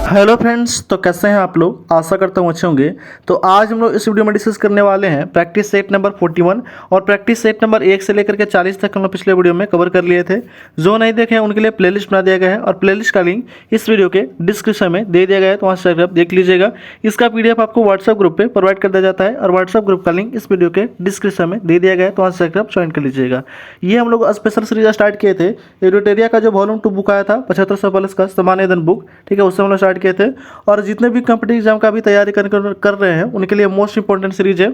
Hello friends, तो कैसे हैं आप लोग। आशा करता हूँ अच्छे होंगे। तो आज हम लोग इस वीडियो में डिस्कस करने वाले हैं प्रैक्टिस सेट नंबर 41 और प्रैक्टिस सेट नंबर 1 से लेकर के 40 तक हम लोग पिछले वीडियो में कवर कर लिए थे। जो नहीं देखे हैं उनके लिए प्लेलिस्ट बना दिया गया है और प्लेलिस्ट का लिंक इस वीडियो के डिस्क्रिप्शन में दे दिया गया है, तो वहाँ से आप देख लीजिएगा। इसका PDF आपको व्हाट्सएप ग्रुप पर प्रोवाइड कर दिया जाता है और व्हाट्सएप ग्रुप का लिंक इस वीडियो के डिस्क्रिप्शन में दे दिया गया है, तो वहाँ से आप ज्वाइन कर लीजिएगा। ये हम लोग स्पेशल सीरीज स्टार्ट किए थे। एडिटोरिया का जो वॉल्यूम 2 बुक आया था 7500 प्लस का सामान्यदन बुक, ठीक है, उससे हम लोग स्टार्ट किए थे। और जितने भी कंपनी एग्जाम का भी तैयारी कर रहे हैं उनके लिए मोस्ट इंपॉर्टेंट सीरीज है।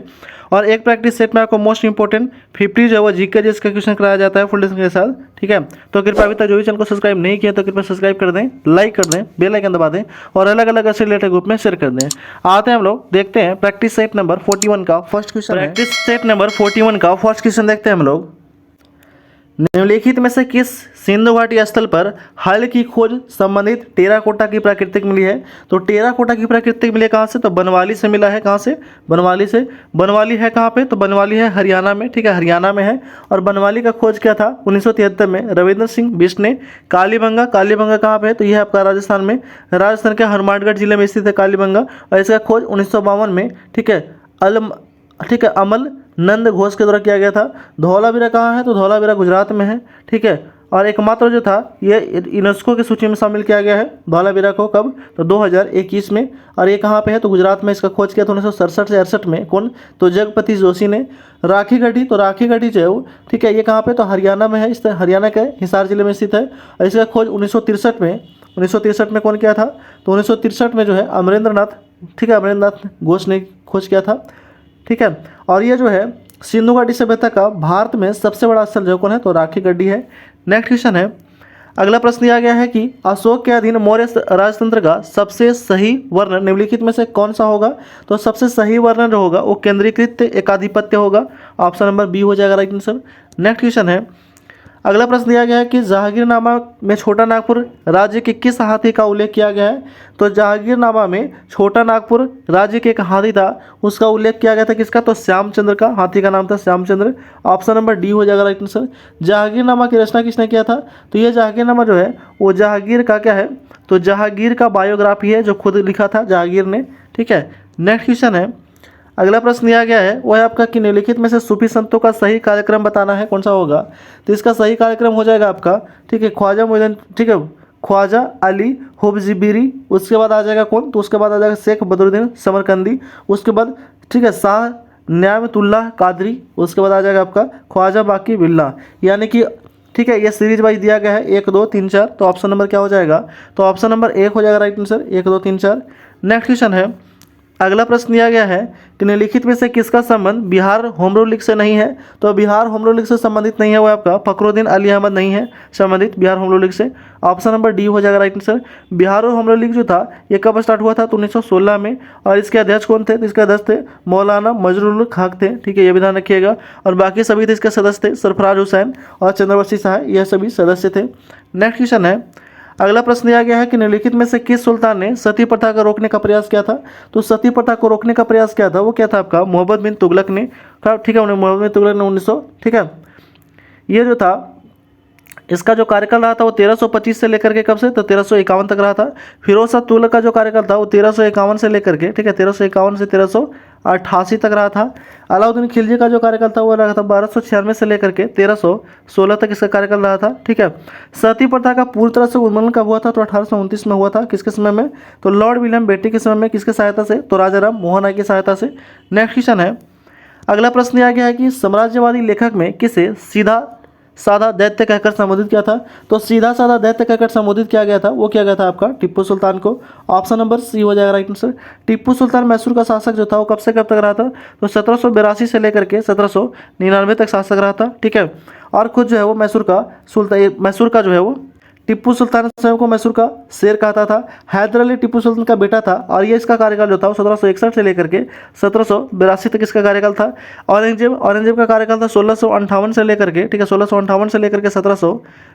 और एक प्रैक्टिस सेट में आपको मोस्ट इंपॉर्टेंट 50 जो है वो जीके जिसका क्वेश्चन कराया जाता है फुल डिस्कशन के साथ, ठीक है। तो कृपया अभी तक जो भी चैनल को सब्सक्राइब नहीं किया तो कृपया सब्सक्राइब कर दें, लाइक कर दें, बेल आइकन दबा दें और अलग अलग ऐसे रिलेटेड ग्रुप में शेयर कर दें। आते हैं हम लोग, देखते हैं प्रैक्टिस सेट नंबर 41 का first question. Practice set number 41 का फर्स्ट क्वेश्चन देखते हैं हम लोग। निम्नलिखित में से किस सिंधु घाटी स्थल पर हल की खोज संबंधित टेराकोटा की प्राकृतिक मिली है। तो टेराकोटा की प्राकृतिक मिली कहाँ से, तो बनवाली से मिला है। कहाँ से, बनवाली से। बनवाली है कहाँ पे, तो बनवाली है हरियाणा में, ठीक है, हरियाणा में है। और बनवाली का खोज क्या था 1973 में रविंद्र सिंह बिष्ट ने। कालीबंगा, कालीबंगा कहाँ पे है, तो यह आपका राजस्थान में, राजस्थान के हनुमानगढ़ जिले में स्थित है कालीबंगा। और इसका खोज 1952 में, ठीक है, अमल नंद घोष के द्वारा किया गया था। धौलावीरा कहाँ है, तो धौलावीरा गुजरात में है, ठीक है। और एकमात्र जो था ये यूनेस्को की सूची में शामिल किया गया है धौलावीरा को, कब, तो 2021 में। और ये कहाँ पे है, तो गुजरात में इसका खोज किया था 1967 से 68 में। कौन, तो जगपति जोशी ने। राखी गढ़ी, तो राखी गढ़ी जो है वो, ठीक है, ये कहाँ पे, तो हरियाणा में है, इस हरियाणा के हिसार जिले में स्थित है। और इसका खोज 1963 में कौन किया था, तो 1963 में जो है अमरेंद्र नाथ, ठीक है, अमरेंद्र नाथ घोष ने खोज किया था, ठीक है। और ये जो है सिंधु घाटी सभ्यता का भारत में सबसे बड़ा स्थल जो कौन है, तो राखी गढ़ी है। नेक्स्ट क्वेश्चन है, अगला प्रश्न दिया गया है कि अशोक के अधीन मौर्य राजतंत्र का सबसे सही वर्णन निम्नलिखित में से कौन सा होगा। तो सबसे सही वर्णन जो होगा वो केंद्रीकृत एकाधिपत्य होगा। ऑप्शन नंबर बी हो जाएगा राइट आंसर। नेक्स्ट क्वेश्चन है, अगला प्रश्न दिया गया है कि जहांगीरनामा में छोटा नागपुर राज्य के किस हाथी का उल्लेख किया गया है। तो जहांगीरनामा में छोटा नागपुर राज्य के एक हाथी था, उसका उल्लेख किया गया था किसका, तो श्यामचंद्र का, हाथी का नाम था श्यामचंद्र। ऑप्शन नंबर डी हो जाएगा राइट आंसर। जहांगीरनामा की रचना किसने किया था, तो ये जहांगीरनामा जो है वो जहांगीर का क्या है, तो जहांगीर का बायोग्राफी है जो खुद लिखा था जहांगीर ने, ठीक है। नेक्स्ट क्वेश्चन है, अगला प्रश्न दिया गया है वो है आपका कि निम्नलिखित में से सूफी संतों का सही कार्यक्रम बताना है, कौन सा होगा। तो इसका सही कार्यक्रम हो जाएगा आपका, ठीक है, ख्वाजा मोइनुद्दीन, ठीक है, ख्वाजा अली हुफ्ज़बीरी। उसके बाद आ जाएगा कौन, तो उसके बाद आ जाएगा शेख बदरुद्दीन समरकंदी। उसके बाद, ठीक है, शाह न्यामतुल्लाह कादरी। उसके बाद आ जाएगा आपका ख्वाजा बाकी बिल्ला। यानी कि, ठीक है, ये सीरीज वाइज दिया गया है 1 2 3 4। तो ऑप्शन नंबर क्या हो जाएगा, तो ऑप्शन नंबर 1 हो जाएगा राइट आंसर, 1 2 3 4। नेक्स्ट क्वेश्चन है, अगला प्रश्न दिया गया है कि निम्नलिखित में से किसका संबंध बिहार होम रूल लीग से नहीं है। तो बिहार होम रूल लीग से संबंधित नहीं है वो आपका फखरुद्दीन अली अहमद नहीं है संबंधित बिहार होम रूल लीग से। ऑप्शन नंबर डी हो जाएगा right answer. Bihar home rule league जो था ये कब स्टार्ट हुआ था, तो 1916 में। और इसके अध्यक्ष कौन थे, तो इसके अध्यक्ष थे मौलाना मजरूल हक थे, ठीक है, ये भी ध्यान रखिएगा। और बाकी सभी थे इसके सदस्य थे सरफराज हुसैन और चंद्रवंशी शाह, यह सभी सदस्य थे। नेक्स्ट क्वेश्चन है, अगला प्रश्न दिया गया है कि निम्नलिखित में से किस सुल्तान ने सती प्रथा को रोकने का प्रयास किया था। तो सती प्रथा को रोकने का प्रयास किया था वो क्या था आपका, मोहम्मद बिन तुगलक ने, ठीक है, उन्हें मोहम्मद बिन तुगलक ने 1900, ठीक है। ये जो था इसका जो कार्यकाल रहा था वो 1325 से लेकर के कब से, तो 1351 तक रहा था। फिरोज शाह तुगलक का जो कार्यकाल था वो 1351 से लेकर के, ठीक है, 1351 से 1388 तक रहा था। अलाउद्दीन खिलजी का जो कार्यकाल था वो रहा था 1296 से लेकर के 1316 तक इसका कार्यकाल रहा था, ठीक है। सती प्रथा का पूरी तरह से उन्मूलन कब हुआ था, तो 1829 में हुआ था। किसके समय में, तो लॉर्ड विलियम बेटी के समय में। किसके सहायता से, तो राजा राम मोहन राय की सहायता से। नेक्स्ट क्वेश्चन है, अगला प्रश्न दिया गया है कि साम्राज्यवादी लेखक में किसे सीधा साधा दैत्य कहकर संबोधित किया था। तो सीधा साधा दैत्य कहकर संबोधित किया गया था वो किया गया था आपका टीपू सुल्तान को। ऑप्शन नंबर सी हो जाएगा राइट आंसर। टीपू सुल्तान मैसूर का शासक जो था वो कब से कब तक रहा था, तो 1782 से लेकर के 1799 तक शासक रहा था, ठीक है। और खुद जो है वो मैसूर का जो है वो टीपू सुल्तान स्वयं को मैसूर का शेर कहता था। हैदर अली टीपू सुल्तान का बेटा था और ये इसका कार्यकाल जो था वो 1761 से लेकर के 1782 तक इसका कार्यकाल था। औरंगजेब का कार्यकाल था 1658 से लेकर के, ठीक है, 1658 से लेकर के 1700,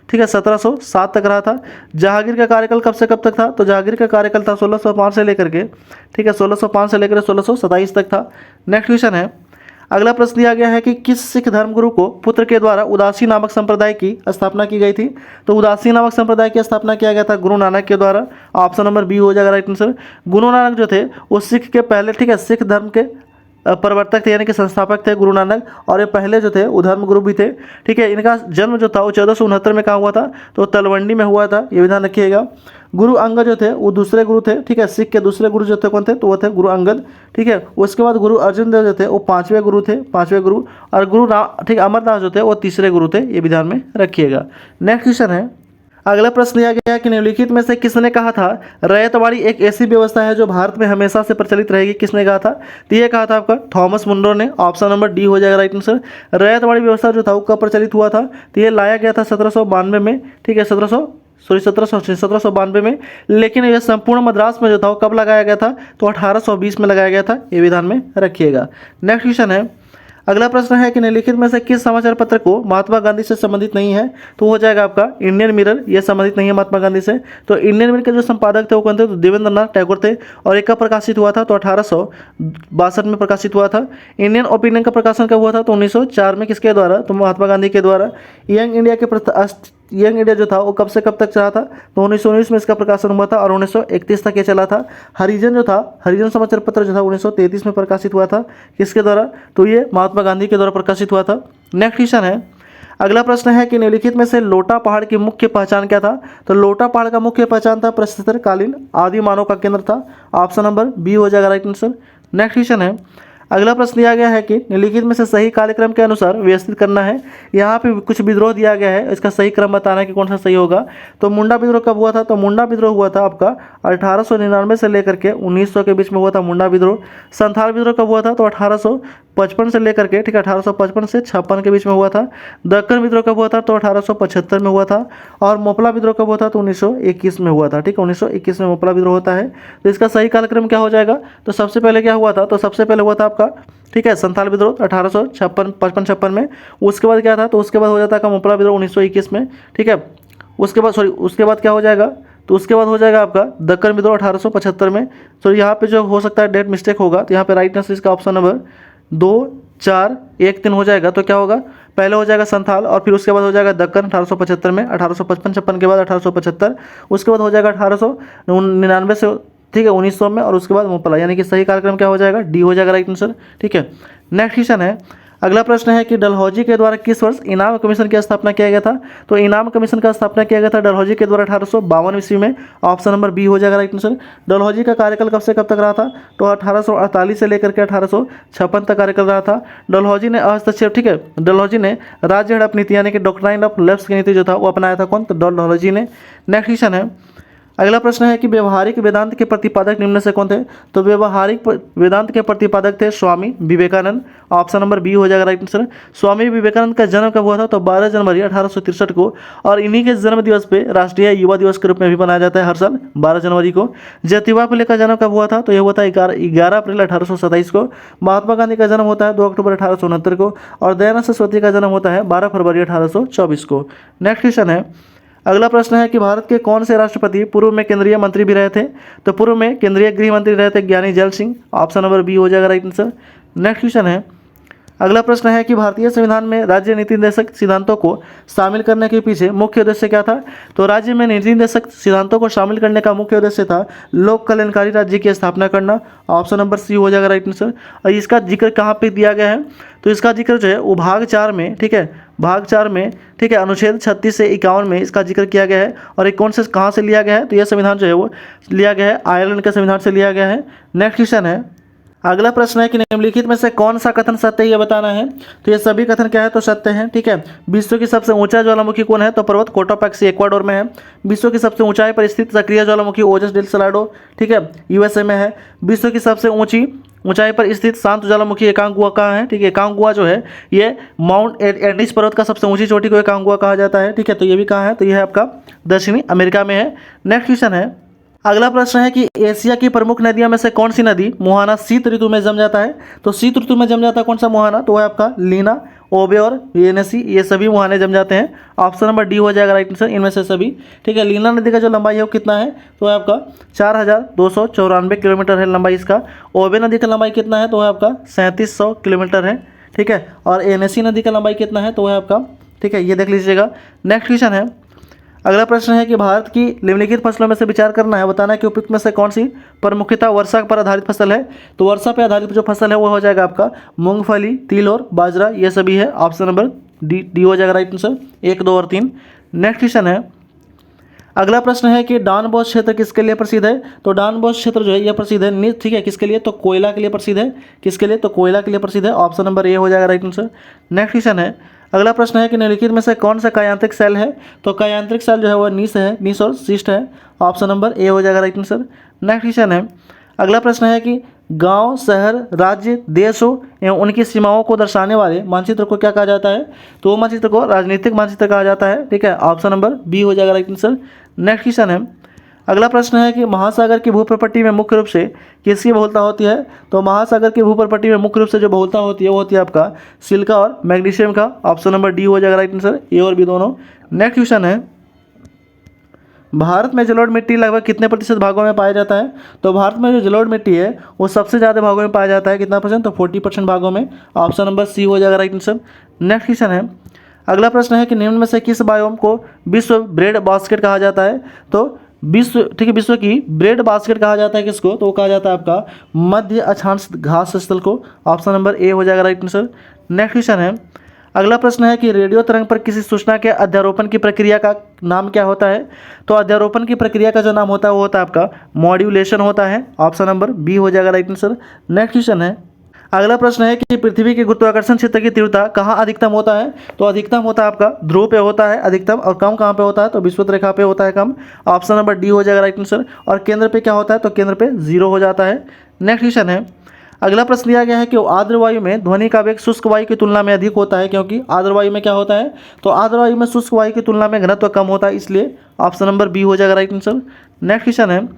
ठीक है, 1707 तक रहा था। जहांगीर का कार्यकाल कब से कब तक था, तो जहांगीर का कार्यकाल था 1605 से लेकर के, ठीक है, 1605 से लेकर 1627 तक था। नेक्स्ट क्वेश्चन है, अगला प्रश्न दिया गया है कि किस सिख धर्मगुरु को पुत्र के द्वारा उदासी नामक संप्रदाय की स्थापना की गई थी। तो उदासी नामक संप्रदाय की स्थापना किया गया था गुरु नानक के द्वारा। ऑप्शन नंबर बी हो जाएगा राइट आंसर। गुरु नानक जो थे वो सिख के पहले, ठीक है, सिख धर्म के प्रवर्तक थे, यानी कि संस्थापक थे गुरु नानक, और ये पहले जो थे वो धर्म गुरु भी थे। ठीक है, इनका जन्म जो था वो 1469 में कहाँ हुआ था, तो तलवंडी में हुआ था, ये भी ध्यान रखिएगा। गुरु अंगद जो थे वो दूसरे गुरु थे। ठीक है, सिख के दूसरे गुरु जो थे कौन थे, तो वो थे गुरु अंगद। ठीक है, उसके बाद गुरु अर्जुन देव जो थे वो पाँचवें गुरु थे, पाँचवें गुरु। और गुरु राम, ठीक है, अमरदास जो थे वो तीसरे गुरु थे, ये भी ध्यान में रखिएगा। नेक्स्ट क्वेश्चन है, अगला प्रश्न दिया गया है कि निम्नलिखित में से किसने कहा था रैयतवाड़ी एक ऐसी व्यवस्था है जो भारत में हमेशा से प्रचलित रहेगी। किसने कहा था, तो ये कहा था आपका थॉमस मुनरो ने। ऑप्शन नंबर डी हो जाएगा राइट आंसर। रैयतवाड़ी व्यवस्था जो था वो कब प्रचलित हुआ था, तो ये लाया गया था 1792 में। ठीक है, 1792 में। लेकिन यह संपूर्ण मद्रास में जो था वो कब लगाया गया था, तो 1820 में लगाया गया था, ये भी ध्यान में रखिएगा। नेक्स्ट क्वेश्चन है, अगला प्रश्न है कि निम्नलिखित में से किस समाचार पत्र को महात्मा गांधी से संबंधित नहीं है, तो हो जाएगा आपका इंडियन मिरर। ये संबंधित नहीं है महात्मा गांधी से। तो इंडियन मिरर के जो संपादक थे वो कौन थे, तो देवेंद्र नाथ टैगोर थे। और एक कब प्रकाशित हुआ था, तो 1862 में प्रकाशित हुआ था। इंडियन ओपिनियन का प्रकाशन कब हुआ था, तो 1904 में। किसके द्वारा, तो महात्मा गांधी के द्वारा। यंग इंडिया जो था वो कब से कब तक चला था, तो 1919 में इसका प्रकाशन हुआ था और 1931 तक ये चला था। हरिजन जो था, हरिजन समाचार पत्र जो था 1933 में प्रकाशित हुआ था। किसके द्वारा, तो ये महात्मा गांधी के द्वारा प्रकाशित हुआ था। नेक्स्ट क्वेश्चन है, अगला प्रश्न है कि निम्नलिखित में से लोटा पहाड़ की मुख्य पहचान क्या था, तो लोटा पहाड़ का मुख्य पहचान था प्रस्तरकालीन आदि मानव का केंद्र था। ऑप्शन नंबर बी हो जाएगा राइट आंसर। नेक्स्ट क्वेश्चन है, अगला प्रश्न दिया गया है कि निम्नलिखित में से सही कार्यक्रम के अनुसार व्यवस्थित करना है। यहाँ पे कुछ विद्रोह दिया गया है, इसका सही क्रम बताना है कि कौन सा सही होगा। तो मुंडा विद्रोह कब हुआ था, तो मुंडा विद्रोह हुआ था आपका 1899 से लेकर के 1900 के बीच में हुआ था मुंडा विद्रोह। संथाल विद्रोह कब हुआ था, तो 1855 से लेकर के, ठीक है, 1855 से 56 के बीच में हुआ था। दक्कन विद्रोह कब हुआ था, तो 1875 में हुआ था। और मोपला विद्रोह कब हुआ था, तो 1921 में हुआ था। ठीक है, 1921 में मोपला विद्रोह होता है। तो इसका सही कालक्रम क्या हो जाएगा, तो सबसे पहले क्या हुआ था, तो सबसे पहले हुआ था आपका, ठीक है, संथाल विद्रोह 1855 में। उसके बाद क्या था, तो उसके बाद हो जाता है मोपला विद्रोह 1921 में। ठीक है, उसके बाद क्या हो जाएगा, तो उसके बाद हो जाएगा आपका दक्कन विद्रोह 1875 में। तो यहाँ पे जो हो सकता है डेट मिस्टेक होगा, तो यहाँ पे राइट आंसर इसका ऑप्शन नंबर 2, 4, 1, 3 हो जाएगा। तो क्या होगा, पहले हो जाएगा संथाल और फिर उसके बाद हो जाएगा दक्कन 1875 में, 1855 के बाद 1875, उसके बाद हो जाएगा 1899 से, ठीक है, 1900 में, और उसके बाद मोपला, यानी कि सही कार्यक्रम क्या हो जाएगा, डी हो जाएगा राइट आंसर। ठीक है, नेक्स्ट क्वेश्चन है, अगला प्रश्न है कि डलहौजी के द्वारा किस वर्ष इनाम कमीशन की स्थापना किया गया था, तो इनाम कमीशन का स्थापना किया गया था डलहौजी के द्वारा 1852 ईस्वी में। ऑप्शन नंबर बी हो जाएगा राइट आंसर। डलहौजी का कार्यकाल कब से कब तक रहा था, तो 1848 से लेकर के 1856 तक कार्यकाल रहा था। डलहौजी ने हस्तक्षेप, ठीक है, डलहौजी ने राज्य हड़प नीति यानी कि डॉक्ट्राइन ऑफ लैप्स की नीति जो था वो अपनाया था। कौन, तो डलहौजी ने। नेक्स्ट क्वेश्चन है, अगला प्रश्न है कि व्यवहारिक वेदांत के प्रतिपादक निम्न से कौन थे, तो व्यवहारिक वेदांत के प्रतिपादक थे Swami Vivekananda. Option number B हो जाएगा राइट आंसर। स्वामी विवेकानंद का जन्म कब हुआ था, तो 12 जनवरी 1863 को, और इन्हीं के जन्म दिवस पे राष्ट्रीय युवा दिवस के रूप में भी मनाया जाता है हर साल 12 जनवरी को। ज्योतिबा फुले का जन्म कब हुआ था, तो यह हुआ था 11 अप्रैल 1827 को। महात्मा गांधी का जन्म होता है 2 अक्टूबर 1869 को, और दयानंद सरस्वती का जन्म होता है 12 फरवरी 1824 को। नेक्स्ट क्वेश्चन है, अगला प्रश्न है कि भारत के कौन से राष्ट्रपति पूर्व में केंद्रीय मंत्री भी रहे थे, तो पूर्व में केंद्रीय गृह मंत्री रहे थे Giani Zail Singh. Option number B हो जाएगा राइट आंसर। नेक्स्ट क्वेश्चन है, अगला प्रश्न है कि भारतीय संविधान में राज्य नीति निर्देशक सिद्धांतों को शामिल करने के पीछे मुख्य उद्देश्य क्या था, तो राज्य में नीति निर्देशक सिद्धांतों को शामिल करने का मुख्य उद्देश्य था लोक कल्याणकारी राज्य की स्थापना करना। ऑप्शन नंबर सी हो जाएगा राइट आंसर। और इसका जिक्र कहाँ पे दिया गया है, तो इसका जिक्र जो है वो भाग 4 में, ठीक है, भाग 4 में, ठीक है, अनुच्छेद 36 से 51 में इसका जिक्र किया गया है। और ये कौन से कहाँ से लिया गया है, तो यह संविधान जो है वो लिया गया है आयरलैंड के संविधान से लिया गया है। नेक्स्ट क्वेश्चन है, अगला प्रश्न है कि निम्नलिखित में से कौन सा कथन सत्य है, यह बताना है। तो ये सभी कथन क्या है, तो सत्य है। ठीक है, विश्व की सबसे ऊंचा ज्वालामुखी कौन है, तो पर्वत कोटोपैक्सी इक्वाडोर में है। विश्व की सबसे ऊंचाई पर स्थित सक्रिय ज्वालामुखी ओजस डेल सलाडो, ठीक है, यूएसए में है। विश्व की सबसे ऊंचाई पर स्थित शांत ज्वालामुखी एकांगुआ कहाँ है, ठीक है, एकांगुआ जो है ये माउंट एडिस पर्वत का सबसे ऊंची चोटी को एकांगुआ कहा जाता है। ठीक है, तो ये भी कहाँ है, तो ये है आपका दक्षिणी अमेरिका में है। नेक्स्ट क्वेश्चन है, अगला प्रश्न है कि एशिया की प्रमुख नदियों में से कौन सी नदी मुहाना शीत ऋतु में जम जाता है, तो शीत ऋतु में जम जाता है कौन सा मुहाना, तो है आपका लीना, ओबे और येनेसी, ये सभी मुहाने जम जाते हैं। ऑप्शन नंबर डी हो जाएगा राइट आंसर इनमें से सभी। ठीक है, लीना नदी का जो लंबाई है वो कितना है, तो है आपका 4294 किलोमीटर है लंबाई इसका। ओबे नदी का लंबाई कितना है, तो है आपका 3700 किलोमीटर है। ठीक है, और एनएसी नदी का लंबाई कितना है, तो वह आपका, ठीक है, ये देख लीजिएगा। नेक्स्ट क्वेश्चन है, अगला प्रश्न है कि भारत की निम्नलिखित फसलों में से विचार करना है, बताना है कि उपयुक्त में से कौन सी प्रमुखतः वर्षा पर आधारित फसल है। तो वर्षा पर आधारित जो फसल है वो हो जाएगा आपका मूंगफली, तिल और बाजरा, ये सभी है। ऑप्शन नंबर डी हो जाएगा राइट आंसर, 1, 2 और 3। नेक्स्ट क्वेश्चन है, अगला प्रश्न है कि डॉन बॉस्क क्षेत्र किसके लिए प्रसिद्ध है। तो डॉन बॉस्क क्षेत्र जो है यह प्रसिद्ध है, ठीक है, किसके लिए, तो कोयला के लिए प्रसिद्ध है। किसके लिए, तो कोयला के लिए प्रसिद्ध है। ऑप्शन नंबर ए हो जाएगा राइट आंसर। नेक्स्ट क्वेश्चन है, अगला प्रश्न है कि निम्नलिखित में से कौन सा कायांत्रिक सेल है। तो कायांत्रिक सेल जो है वह नीस है, नीस और सिस्ट है। ऑप्शन नंबर ए हो जाएगा राइट आंसर। नेक्स्ट क्वेश्चन है, अगला प्रश्न है कि गांव, शहर, राज्य, देशों एवं उनकी सीमाओं को दर्शाने वाले मानचित्र को क्या कहा जाता है। तो वो मानचित्र को राजनीतिक मानचित्र कहा जाता है, ठीक है। ऑप्शन नंबर बी हो जाएगा राइट आंसर। नेक्स्ट क्वेश्चन है, अगला प्रश्न है कि महासागर की भूप्रपट्टी में मुख्य रूप से किसकी बहुलता होती है। तो महासागर की भूप्रपट्टी में मुख्य रूप से जो बहुलता होती है वो होती है आपका सिलिका और मैग्नीशियम का। ऑप्शन नंबर डी हो जाएगा राइट आंसर, ए और बी दोनों। नेक्स्ट क्वेश्चन है, भारत में जलोढ़ मिट्टी लगभग कितने प्रतिशत भागों में पाया जाता है। तो भारत में जो जलोढ़ मिट्टी है वो सबसे ज़्यादा भागों में पाया जाता है, कितना परसेंट, तो 40% भागों में। ऑप्शन नंबर सी हो जाएगा राइट आंसर। नेक्स्ट क्वेश्चन है, अगला प्रश्न है कि निम्न में से किस बायोम को विश्व ब्रेड बास्केट कहा जाता है। तो विश्व, ठीक है, विश्व की ब्रेड बास्केट कहा जाता है किसको, तो वो कहा जाता है आपका मध्य अक्षांश घास स्थल को। ऑप्शन नंबर ए हो जाएगा राइट आंसर। नेक्स्ट क्वेश्चन है, अगला प्रश्न है कि रेडियो तरंग पर किसी सूचना के अध्यारोपण की प्रक्रिया का नाम क्या होता है। तो अध्यारोपण की प्रक्रिया का जो नाम होता है वो होता है आपका मॉड्यूलेशन होता है। ऑप्शन नंबर बी हो जाएगा राइट आंसर। नेक्स्ट क्वेश्चन है, अगला प्रश्न है कि पृथ्वी के गुरुत्वाकर्षण क्षेत्र की तीव्रता कहाँ अधिकतम होता है। तो अधिकतम होता है आपका ध्रुव पे होता है अधिकतम, और कम कहाँ पे होता है, तो विषुवत रेखा पे होता है कम। ऑप्शन नंबर डी हो जाएगा राइट आंसर। और केंद्र पे क्या होता है, तो केंद्र पे 0 हो जाता है। नेक्स्ट क्वेश्चन है, अगला प्रश्न दिया गया है कि आर्द्र वायु में ध्वनि का वेग शुष्क वायु की तुलना में अधिक होता है, क्योंकि आर्द्र वायु में क्या होता है, तो आर्द्र वायु में शुष्क वायु की तुलना में घनत्व कम होता है, इसलिए ऑप्शन नंबर बी हो जाएगा राइट आंसर। नेक्स्ट क्वेश्चन है,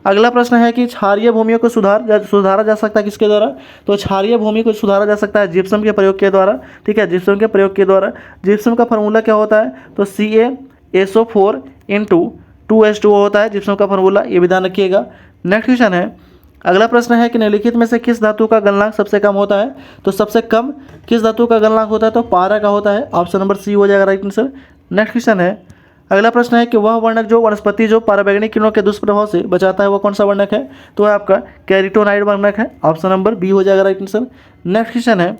अगला प्रश्न है कि क्षारीय भूमियों को सुधारा जा सकता है किसके द्वारा। तो क्षारीय भूमि को सुधारा जा सकता है जिप्सम के प्रयोग के द्वारा, ठीक है, जिप्सम के प्रयोग के द्वारा। जिप्सम का फार्मूला क्या होता है, तो CaSO4 × 2H2O होता है जिप्सम का फार्मूला, ये भी ध्यान रखिएगा। नेक्स्ट क्वेश्चन है, अगला प्रश्न है कि निम्नलिखित में से किस धातु का गलनांक सबसे कम होता है। तो सबसे कम किस धातु का गलनांक होता है, तो पारा का होता है। ऑप्शन नंबर सी हो जाएगा राइट आंसर। नेक्स्ट क्वेश्चन है, अगला प्रश्न है कि वह वर्णक जो वनस्पति जो पराबैंगनी किरणों के दुष्प्रभाव से बचाता है वो कौन सा वर्णक है। तो है आपका कैरोटीनॉइड वर्णक है। ऑप्शन नंबर बी हो जाएगा राइट आंसर। नेक्स्ट क्वेश्चन है,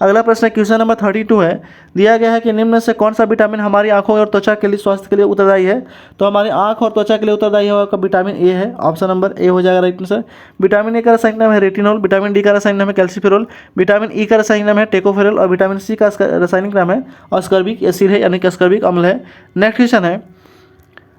अगला प्रश्न है क्वेश्चन नंबर 32 है, दिया गया है कि निम्न में से कौन सा विटामिन हमारी आंखों और त्वचा के लिए स्वास्थ्य के लिए उत्तरदायी है। तो हमारी आंख और त्वचा के लिए उत्तरदायी होगा विटामिन ए है। ऑप्शन नंबर ए हो जाएगा राइट आंसर। विटामिन ए का रासायनिक नाम है रेटिनॉल, विटामिन डी का रासायनिक नाम है कैल्सीफेरोल, विटामिन ई का रासायनिक नाम है टेकोफेरल और विटामिन सी का रासायनिक नाम है अस्कॉर्बिक एसिड है, यानी कि अस्कॉर्बिक अम्ल है। नेक्स्ट क्वेश्चन है,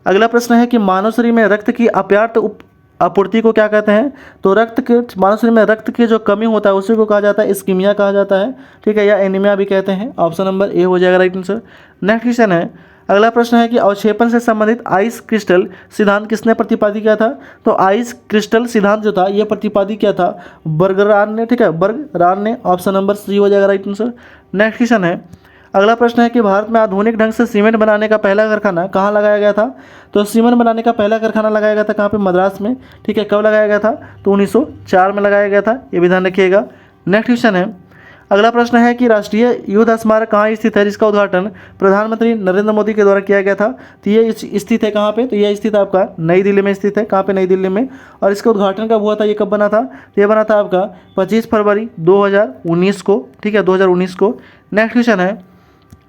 अगला प्रश्न है कि मानव शरीर में रक्त की अपर्याप्त आपूर्ति को क्या कहते हैं। तो रक्त के मानव शरीर में रक्त की जो कमी होता है उसी को कहा जाता है इस्कीमिया कहा जाता है, ठीक है, या एनीमिया भी कहते हैं। ऑप्शन नंबर ए हो जाएगा राइट आंसर। नेक्स्ट क्वेश्चन है, अगला प्रश्न है कि अवक्षेपण से संबंधित आइस क्रिस्टल सिद्धांत किसने प्रतिपादित किया था। तो आइस क्रिस्टल सिद्धांत जो था यह प्रतिपादित किया था बर्गरान ने, ठीक है, बर्गरान ने। ऑप्शन नंबर सी हो जाएगा राइट आंसर। नेक्स्ट क्वेश्चन है, अगला प्रश्न है कि भारत में आधुनिक ढंग से सीमेंट बनाने का पहला कारखाना कहाँ लगाया गया था। तो सीमेंट बनाने का पहला कारखाना लगाया गया था कहाँ पे, मद्रास में, ठीक है। कब लगाया गया था, तो 1904 में लगाया गया था, ये भी ध्यान रखिएगा। नेक्स्ट क्वेश्चन है, अगला प्रश्न है कि राष्ट्रीय युद्ध स्मारक कहाँ स्थित है जिसका उद्घाटन प्रधानमंत्री नरेंद्र मोदी के द्वारा किया गया था। तो ये स्थित है कहाँ पे, तो यह स्थित आपका नई दिल्ली में स्थित है। कहाँ पे, नई दिल्ली में। और इसका उद्घाटन कब हुआ था, ये कब बना था, तो ये बना था आपका 25 फरवरी 2019 को, ठीक है, 2019 को। नेक्स्ट क्वेश्चन है,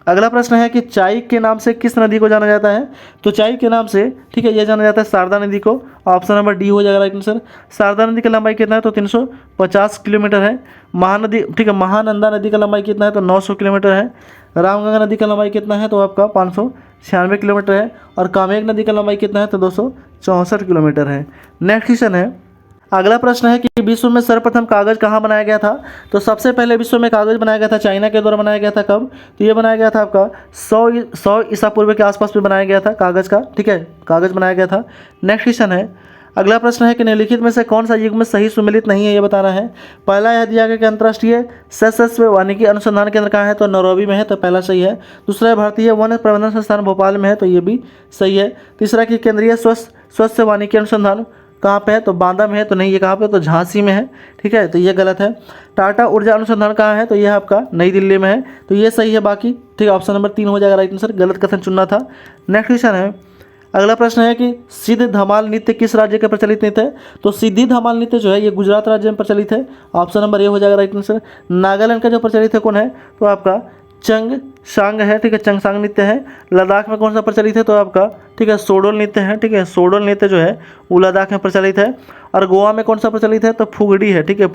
अगला प्रश्न है कि चाय के नाम से किस नदी को जाना जाता है। तो चाय के नाम से, ठीक है, यह जाना जाता है शारदा नदी को। ऑप्शन नंबर डी हो जाएगा राइट आंसर। शारदा नदी का लंबाई कितना है, तो 350 किलोमीटर है। महानदी, ठीक है, महानंदा नदी का लंबाई कितना है, तो 900 किलोमीटर है। रामगंगा नदी का लंबाई कितना है, तो आपका 596 किलोमीटर है। और कामेग नदी का लंबाई कितना है, तो 264 किलोमीटर है। नेक्स्ट क्वेश्चन है, अगला प्रश्न है कि विश्व में सर्वप्रथम कागज़ कहाँ बनाया गया था। तो सबसे पहले विश्व में कागज़ बनाया गया था चाइना के द्वारा बनाया गया था। कब, तो ये बनाया गया था आपका 100 ईसा पूर्व के आसपास में बनाया गया था कागज़ का, ठीक है, कागज़ बनाया गया था। नेक्स्ट क्वेश्चन है, अगला प्रश्न है कि निम्नलिखित में से कौन सा युग्म सही सुमेलित नहीं है, ये बताना है। पहला यह दिया गया कि अंतर्राष्ट्रीय सशस्त्र वानिकी अनुसंधान केंद्र कहाँ है, तो नैरोबी में है, तो पहला सही है। दूसरा भारतीय वन प्रबंधन संस्थान भोपाल में है, तो ये भी सही है। तीसरा कि केंद्रीय स्वच्छ वानिकी अनुसंधान कहाँ पे है, तो बांदा में है, तो नहीं, ये कहाँ पे, तो झांसी में है, ठीक है, तो ये गलत है। टाटा ऊर्जा अनुसंधान कहाँ है, तो ये आपका नई दिल्ली में है, तो ये सही है बाकी, ठीक है, ऑप्शन नंबर 3 हो जाएगा राइट आंसर, गलत कथन चुनना था। नेक्स्ट क्वेश्चन है, अगला प्रश्न है कि सिद्ध धमाल नृत्य किस राज्य का प्रचलित नृत्य है, तो सिद्धि धमाल नृत्य जो है ये गुजरात राज्य में प्रचलित है, ऑप्शन नंबर ए हो जाएगा राइट आंसर। नागालैंड का जो प्रचलित है कौन है, तो आपका चंगसांग है, ठीक है, चंगसांग नृत्य है। लद्दाख में कौन सा प्रचलित है, तो आपका, ठीक है, सोडोल नृत्य है, ठीक है, सोडोल नृत्य जो है वो लद्दाख में प्रचलित है। और गोवा में कौन सा प्रचलित है, तो फुगड़ी है, ठीक है,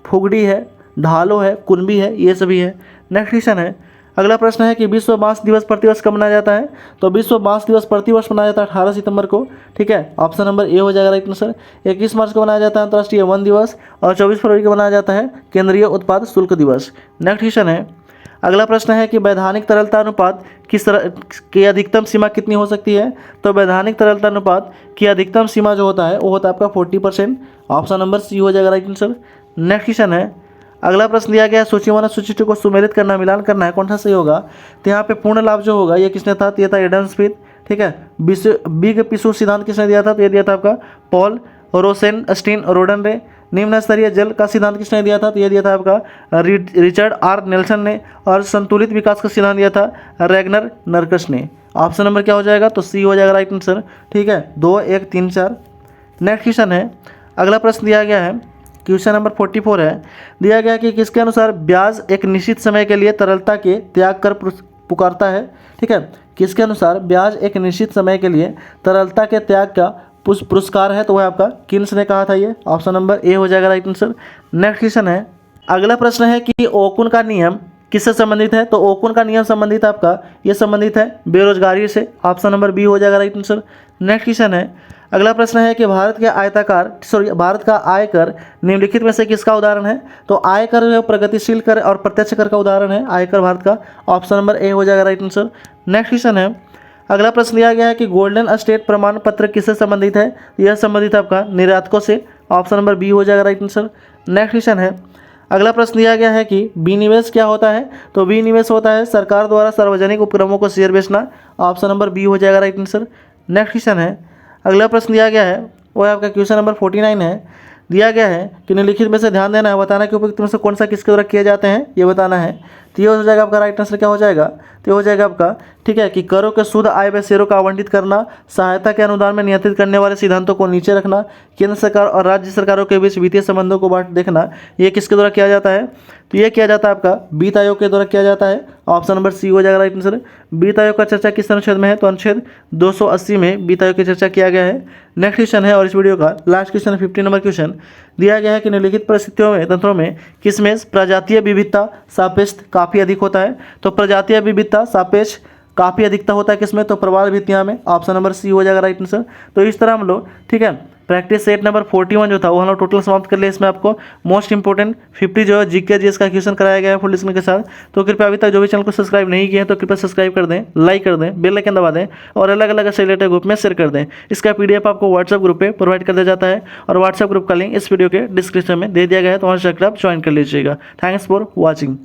फुगड़ी है, ढालो है, कुनबी है, ये सभी है। नेक्स्ट क्वेश्चन है, अगला प्रश्न है कि विश्व बांस दिवस प्रतिवर्ष कब मनाया जाता है, तो विश्व बांस दिवस प्रतिवर्ष मनाया जाता है 18 सितंबर को, ठीक है, ऑप्शन नंबर ए हो जाएगा राइट आंसर। 21 मार्च को मनाया जाता है अंतर्राष्ट्रीय वन दिवस, और 24 फरवरी को मनाया जाता है केंद्रीय उत्पाद शुल्क दिवस। नेक्स्ट क्वेश्चन है, अगला प्रश्न है कि वैधानिक तरलता अनुपात किस तरह की अधिकतम सीमा कितनी हो सकती है, तो वैधानिक तरलता अनुपात की अधिकतम सीमा जो होता है वो होता है आपका 40%, ऑप्शन नंबर सी हो जाएगा राइट आंसर। नेक्स्ट क्वेश्चन है, अगला प्रश्न दिया गया है सूची वन और सूची टू को सुमेलित करना, मिलान करना है, कौन सा सही होगा, तो यहाँ पे पूर्ण लाभ जो होगा ये किसने था, तो ये था एडम स्मिथ, ठीक है। बिग पिसू सिद्धांत किसने दिया था, तो ये दिया था आपका पॉल रोसेनस्टीन रोडन ने। निम्न स्तरीय जल का सिद्धांत किसने दिया था, तो ये दिया था आपका रिचर्ड आर नेल्सन ने। और संतुलित विकास का सिद्धांत दिया था रैगनर नर्कस ने। ऑप्शन नंबर क्या हो जाएगा, तो सी हो जाएगा राइट आंसर, ठीक है, 2, 1, 3, 4। नेक्स्ट क्वेश्चन है, अगला प्रश्न दिया गया है, क्वेश्चन नंबर 44 है, दिया गया कि किसके अनुसार ब्याज एक निश्चित समय के लिए तरलता के त्याग कर पुकारता है, ठीक है, किसके अनुसार ब्याज एक निश्चित समय के लिए तरलता के त्याग का पुरस्कार है, तो वह आपका किन्स ने कहा था, ये ऑप्शन नंबर ए हो जाएगा राइट आंसर। नेक्स्ट क्वेश्चन है, अगला प्रश्न है कि ओकुन का नियम किससे संबंधित है, तो ओकुन का नियम संबंधित आपका ये संबंधित है बेरोजगारी से, ऑप्शन नंबर बी हो जाएगा राइट आंसर। नेक्स्ट क्वेश्चन है, अगला प्रश्न है कि भारत का आयकर निम्नलिखित में से किसका उदाहरण है, तो आयकर जो प्रगतिशील कर और प्रत्यक्ष कर का उदाहरण है आयकर भारत का, ऑप्शन नंबर ए हो जाएगा राइट आंसर। नेक्स्ट क्वेश्चन है, अगला प्रश्न दिया गया है कि गोल्डन स्टेट प्रमाण पत्र किससे संबंधित है, यह संबंधित आपका निर्यातकों से, ऑप्शन नंबर बी हो जाएगा राइट आंसर। नेक्स्ट क्वेश्चन है, अगला प्रश्न दिया गया है कि विनिवेश क्या होता है, तो विनिवेश होता है सरकार द्वारा सार्वजनिक उपक्रमों को शेयर बेचना, ऑप्शन नंबर बी हो जाएगा राइट आंसर। नेक्स्ट क्वेश्चन है, अगला प्रश्न दिया गया है वो आपका क्वेश्चन नंबर 49 है, दिया गया है कि निम्नलिखित में से ध्यान देना है, बताना कि उपयुक्त में से कौन सा किसके द्वारा किए जाते हैं, ये बताना है। तो ये हो जाएगा आपका राइट आंसर, क्या हो जाएगा, तो ये हो जाएगा आपका, ठीक है, कि करों के शुद्ध आय व शेयरों का आवंटित करना, सहायता के अनुदान में नियंत्रित करने वाले सिद्धांतों को नीचे रखना, केंद्र सरकार और राज्य सरकारों के बीच वित्तीय संबंधों को बांट देखना, ये किसके द्वारा किया जाता है, तो ये किया जाता है आपका वित्त आयोग के द्वारा किया जाता है, ऑप्शन नंबर सी हो जाएगा राइट आंसर। वित्त आयोग का चर्चा किस अनुच्छेद में है, तो अनुच्छेद 280 में वित्त आयोग की चर्चा किया गया है। नेक्स्ट क्वेश्चन है और इस वीडियो का लास्ट क्वेश्चन है 50 नंबर क्वेश्चन, दिया गया है कि निम्नलिखित परिस्थितियों में तंत्रों में किसमें प्रजातीय विविधता सापेक्ष काफ़ी अधिक होता है, तो प्रजातीय विविधता सापेक्ष काफ़ी अधिकता होता है किसमें, तो प्रवाल भित्तियाँ में, ऑप्शन नंबर सी हो जाएगा राइट आंसर। तो इस तरह हम लोग, ठीक है, प्रैक्टिस सेट नंबर 41 जो था वो हम लोग टोटल समाप्त कर लिए। इसमें आपको मोस्ट इंपोर्टेंट 50 जो है जीके जीएस का क्वेश्चन कराया गया है फुल डिस्कशन के साथ। तो कृपया अभी तक जो भी चैनल को सब्सक्राइब नहीं किए हैं तो कृपया सब्सक्राइब कर दें, लाइक कर दें, बेल आइकन दबा दें और अलग अलग से रिलेटेड ग्रुप में शेयर कर दें। इसका PDF आपको व्हाट्सएप ग्रुप पे प्रोवाइड कर दिया जाता है और व्हाट्सएप ग्रुप का लिंक इस वीडियो के डिस्क्रिप्शन में दे दिया गया है, तो वहाँ से आप ज्वाइन कर लीजिएगा। Thanks for watching.